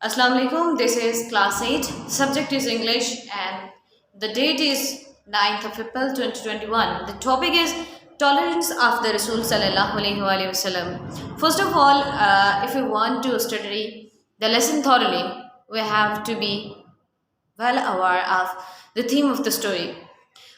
Assalamu alaikum. This is class 8. Subject is English and the date is 9th of April 2021. The topic is tolerance of the Rasul sallallahu alaihi wasallam. First of all, if we want to study the lesson thoroughly, we have to be well aware of the theme of the story.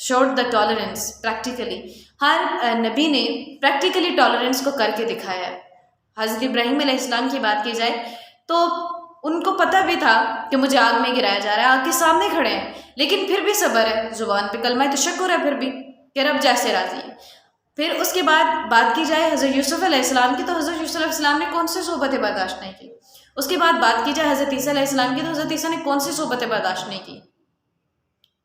showed the tolerance practically. ہر نبی نے practically tolerance کو کر کے دکھایا ہے. حضرت ابراہیم علیہ السلام کی بات کی جائے تو ان کو پتہ بھی تھا کہ مجھے آگ میں گرایا جا رہا ہے، آگ کے سامنے کھڑے ہیں، لیکن پھر بھی صبر ہے، زبان پہ کلمہ تشکر ہے پھر بھی کہ رب جیسے راضی ہے. پھر اس کے بعد بات کی جائے حضرت یوسف علیہ السلام کی تو حضرت یوسف علیہ السلام نے کون سی صحبتیں برداشت نہیں کی. اس کے بعد بات کی جائے حضرت عیسیٰ علیہ السلام کی تو حضرت عیسیٰ نے کون سی صحبتیں برداشت نہیں کی.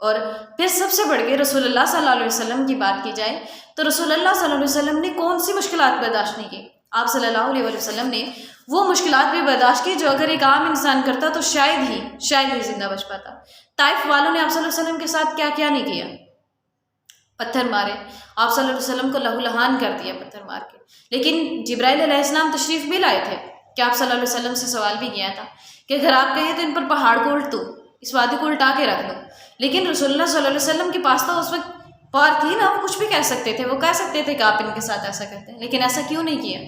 اور پھر سب سے بڑھ کے رسول اللہ صلی اللہ علیہ وسلم کی بات کی جائے تو رسول اللہ صلی اللہ علیہ وسلم نے کون سی مشکلات برداشت نہیں کی. آپ صلی اللہ علیہ وسلم نے وہ مشکلات بھی برداشت کی جو اگر ایک عام انسان کرتا تو شاید ہی زندہ بچ پاتا. طائف والوں نے آپ صلی اللہ علیہ وسلم کے ساتھ کیا کیا نہیں کیا، پتھر مارے، آپ صلی اللہ علیہ وسلم کو لہو لہان کر دیا پتھر مار کے. لیکن جبرائیل علیہ السلام تشریف بھی لائے تھے کہ آپ صلی اللہ علیہ وسلم سے سوال بھی کیا تھا کہ اگر آپ کہیں تو ان پر پہاڑ کو الٹ دو، اس وادی کو الٹا کے رکھ دو. لیکن رسول اللہ صلی اللہ علیہ وسلم کے پاس تو اس وقت پار تھی نا، وہ کچھ بھی کہہ سکتے تھے، وہ کہہ سکتے تھے کہ آپ ان کے ساتھ ایسا کرتے ہیں، لیکن ایسا کیوں نہیں کیا.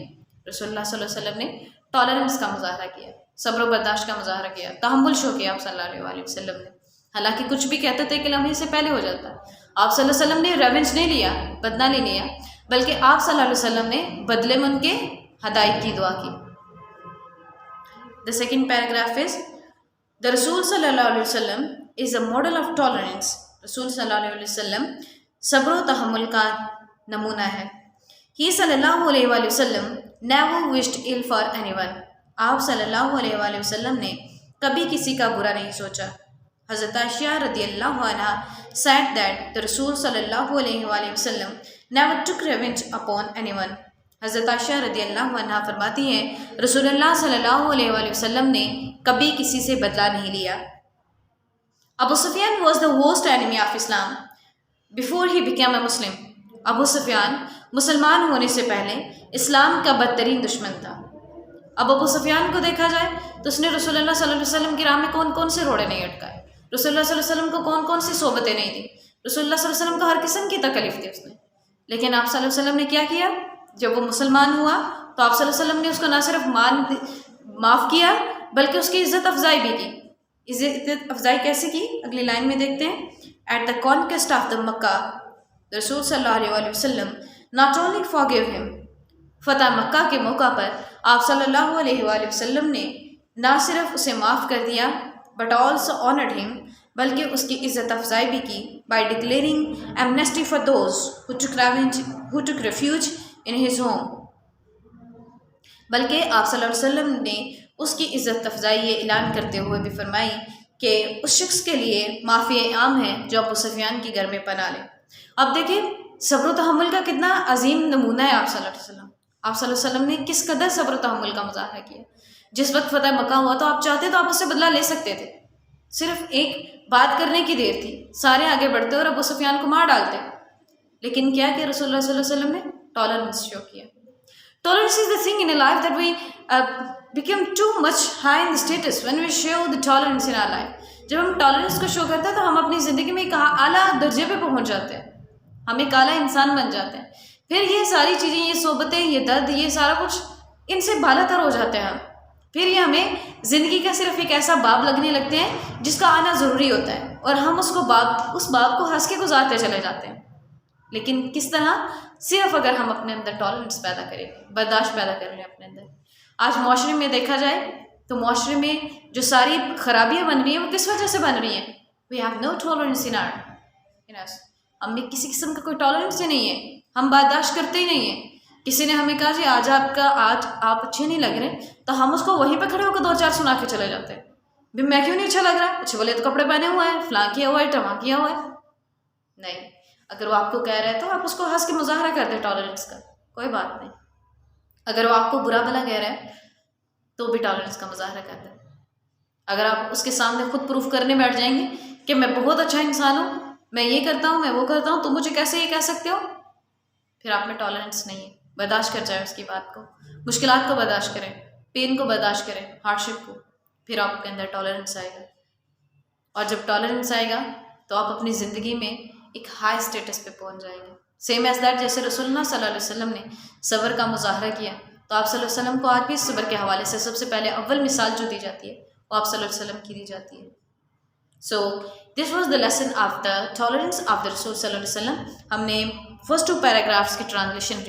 رسول اللہ صلی اللہ علیہ وسلم نے ٹالرنس کا مظاہرہ کیا، صبر و برداشت کا مظاہرہ کیا، تحمل شو کیا آپ صلی اللہ علیہ وسلم نے. حالانکہ کچھ بھی کہتے تھے کہ لمحے سے پہلے ہو جاتا. آپ صلی اللہ علیہ وسلم نے ریونج نہیں لیا، بدلہ نہیں لیا، بلکہ آپ صلی اللہ علیہ وسلم نے بدلے میں ان کے ہدایت کی دعا کی. The second paragraph is the رسول صلی اللہ علیہ وسلم is a model of tolerance. رسول صلی اللہ علیہ وسلم صبر و تحمل کا نمونہ ہے. He صلی اللہ علیہ وآلہ وسلم never wished ill for anyone. آپ صلی اللہ علیہ وآلہ وسلم نے کبھی کسی کا برا نہیں سوچا. حضرت عائشہ رضی اللہ عنہ said that the رسول صلی اللہ علیہ وآلہ وسلم never took revenge upon anyone. حضرت عائشہ رضی اللہ عنہ فرماتی ہیں رسول اللہ صلی اللہ علیہ وآلہ وسلم نے کبھی کسی سے بدلہ نہیں لیا. ابو سفیان was the worst enemy of Islam before he became a Muslim. ابو سفیان مسلمان ہونے سے پہلے اسلام کا بدترین دشمن تھا. اب ابو سفیان کو دیکھا جائے تو اس نے رسول اللہ صلی اللہ علیہ وسلم کی راہ میں کون کون سے روڑے نہیں اٹکائے، رسول اللہ صلی اللہ علیہ وسلم کو کون کون سی صحبتیں نہیں دی، رسول اللہ صلی اللہ علیہ وسلم کو ہر قسم کی تکلیف دی اس نے. لیکن آپ صلی اللہ علیہ وسلم نے کیا کیا؟ جب وہ مسلمان ہوا تو آپ صلی اللہ علیہ وسلم نے اس کو نہ صرف معاف کیا بلکہ اس کی عزت افزائی بھی کی. عزت افزائی کیسے کی؟ اگلی لائن میں دیکھتے ہیں. At the conquest of the Mecca رسول صلی اللہ علیہ وآلہ وسلم not only forgive him. فتح مکہ کے موقع پر آپ صلی اللہ علیہ وآلہ وسلم نے نہ صرف اسے معاف کر دیا but also honored him، بلکہ اس کی عزت افزائی بھی کی by declaring amnesty for those who took refuge in his home. بلکہ آپ صلی اللہ علیہ وسلم نے اس کی عزت افزائی یہ اعلان کرتے ہوئے بھی فرمائی کہ اس شخص کے لیے معافی عام ہے جو ابو سفیان کی گھر میں پناہ لے. اب دیکھیں صبر و تحمل کا کتنا عظیم نمونہ ہے آپ صلی اللہ علیہ وسلم. آپ صلی اللہ علیہ وسلم نے کس قدر صبر و تحمل کا مظاہرہ کیا. جس وقت فتح مکہ ہوا تو آپ چاہتے تو آپ اس سے بدلہ لے سکتے تھے، صرف ایک بات کرنے کی دیر تھی، سارے آگے بڑھتے اور ابو سفیان کو مار ڈالتے. لیکن کیا کہ رسول اللہ صلی اللہ علیہ وسلم نے ٹالرنس شو کیا. Tolerance is the thing in a life that we become too much high in the status when we show the tolerance in our life. جب ہم ٹالرنس کو شو کرتے ہیں تو ہم اپنی زندگی میں ایک اعلیٰ درجے پہ پہنچ جاتے ہیں، ہم ایک اعلیٰ انسان بن جاتے ہیں. پھر یہ ساری چیزیں، یہ صحبتیں، یہ درد، یہ سارا کچھ ان سے بالا تر ہو جاتے ہیں ہم. پھر یہ ہمیں زندگی کا صرف ایک ایسا باب لگنے لگتے ہیں جس کا آنا ضروری ہوتا ہے، اور ہم اس باب کو ہنس کے گزارتے چلے جاتے ہیں. لیکن کس طرح؟ صرف اگر ہم اپنے اندر ٹالرنس پیدا کریں، برداشت پیدا کر لیں اپنے اندر. آج معاشرے میں دیکھا جائے تو معاشرے میں جو ساری خرابیاں بن رہی ہیں وہ کس وجہ سے بن رہی ہیں؟ We have no tolerance in us. ہم میں کسی قسم کا کوئی ٹالرنس ہی نہیں ہے، ہم برداشت کرتے ہی نہیں ہیں. کسی نے ہمیں کہا جی آج آپ اچھے نہیں لگ رہے تو ہم اس کو وہیں پہ کھڑے ہو کر 2-4 سنا کے چلے جاتے ہیں. بھی میں کیوں نہیں اچھا لگ رہا؟ اچھے بولے تو کپڑے پہنے ہوئے ہیں، فلاں کیا ہوا ہے، ٹماں کیا ہوا ہے. نہیں، اگر وہ آپ کو کہہ رہا ہے تو آپ اس کو ہنس کے مظاہرہ کر دیں ٹالرنس کا، کوئی بات نہیں. اگر وہ آپ کو برا بھلا کہہ رہا ہے تو بھی ٹالرنس کا مظاہرہ کر دیں. اگر آپ اس کے سامنے خود پروف کرنے بیٹھ جائیں گے کہ میں بہت اچھا انسان ہوں، میں یہ کرتا ہوں، میں وہ کرتا ہوں، تم مجھے کیسے یہ کہہ سکتے ہو، پھر آپ میں ٹالرنس نہیں ہے. برداشت کر جائیں اس کی بات کو، مشکلات کو برداشت کریں، پین کو برداشت کریں، ہارڈ شپ کو، پھر آپ کے اندر ٹالرنس آئے گا. اور جب ٹالرنس آئے گا تو آپ اپنی زندگی میں ایک ہائی اسٹیٹس پہ پہنچ جائیں گے. سیم ایز دیٹ، جیسے رسول اللہ صلی اللہ علیہ وسلم نے صبر کا مظاہرہ کیا تو آپ صلی اللہ علیہ وسلم کو آج بھی صبر کے حوالے سے سب سے پہلے اول مثال جو دی جاتی ہے وہ آپ صلی اللہ علیہ وسلم کی دی جاتی ہے. So this was the lesson of the tolerance of the Rasul صلی اللہ علیہ وسلم. ہم نے فرسٹ 2 پیراگرافس کی ٹرانسلیشن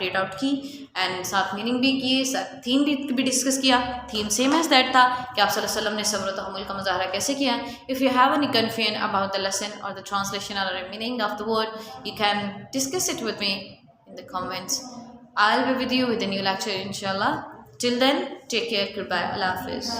ریڈ آؤٹ کی اینڈ ساتھ میننگ بھی کیے، ساتھ تھیم بھی ڈسکس کیا. تھیم سیم ایز دیٹ تھا کہ آپ صلی اللہ علیہ وسلم نے صبر و تحمل کا مظاہرہ کیسے کیا. If you have any confusion about the lesson اور دا ٹرانسلیشن اور meaning of the word, you can discuss it with me in the comments. I'll be with you with a new lecture inshallah. Till then, take care. Goodbye. Allah Hafiz.